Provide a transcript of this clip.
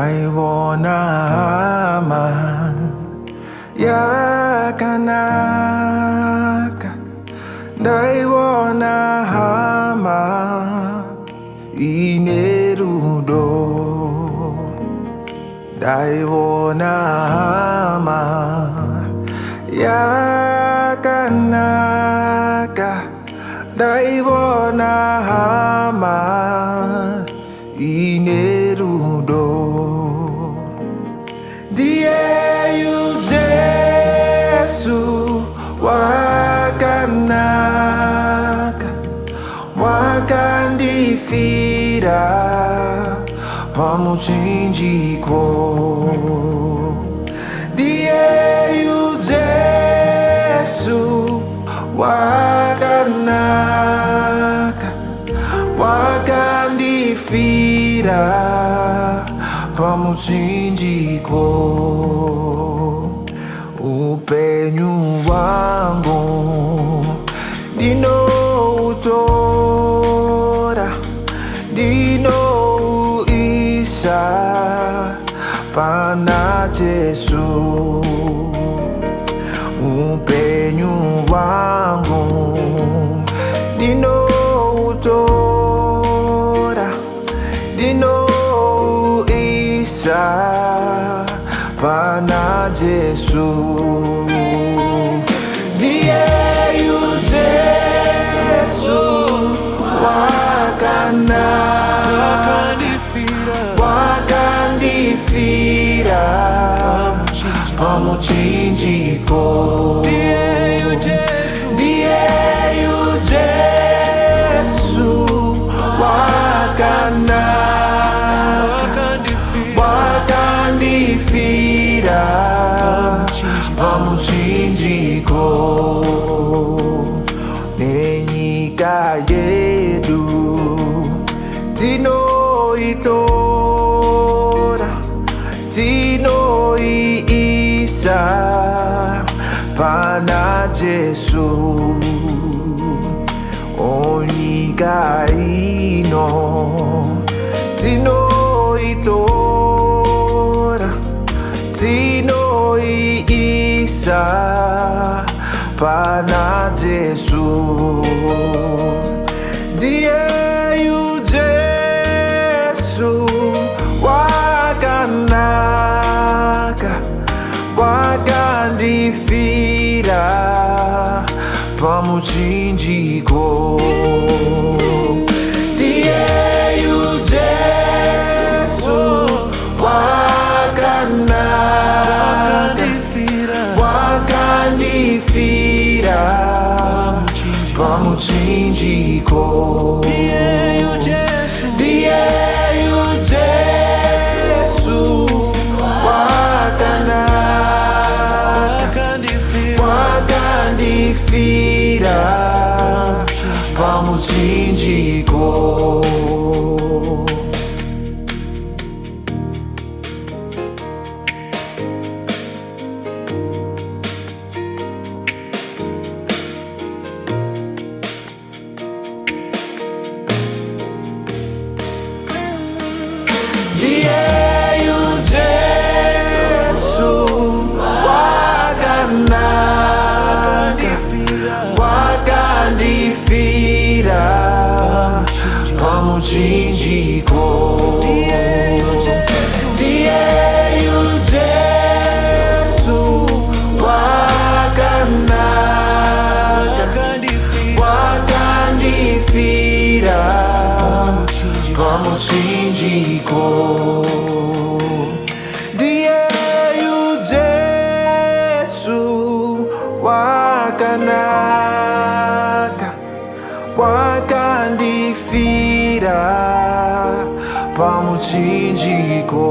ndaiona hama yakanaka, ndaiona hama ine rudo, ndaiona hama yakanaka, ndaiona hama ine rudo. Ndiye Yesu wakanaka, wakandifira pamuchinjiko. Ndiye Yesu wakanaka, wakandifira pamuchinjiko. Upenyu wangu ndinoutora, ndinouisa pana Jesu. Upenyu wangu ndinoutora, ndinouisa pana Jesu. Ndiye Yesu wakanaka, wakandifira pamuchinjiko. Ndiye Yesu wakanaka, wakandifira pamuchinjiko. Nenyika yedu tinoitora, tinoiisa pana Jesu. Onyika ino tinoitora, tinoiisa pana Jesu. Ndiye Yesu wakanaka, wakandifira pamuchinjiko. Ndiye Yesu wakanaka, wakandifira pamuchinjiko. Ndiye Yesu wakanaka, wakandifira pamuchinjiko. Ndiye Yesu wakanaka, wakandifira pamuchinjiko. Ndiye Yesu wakanaka, wakandifira pamuchinjiko. Ndiye Yesu wakanaka, wakandifira pamuchinjiko.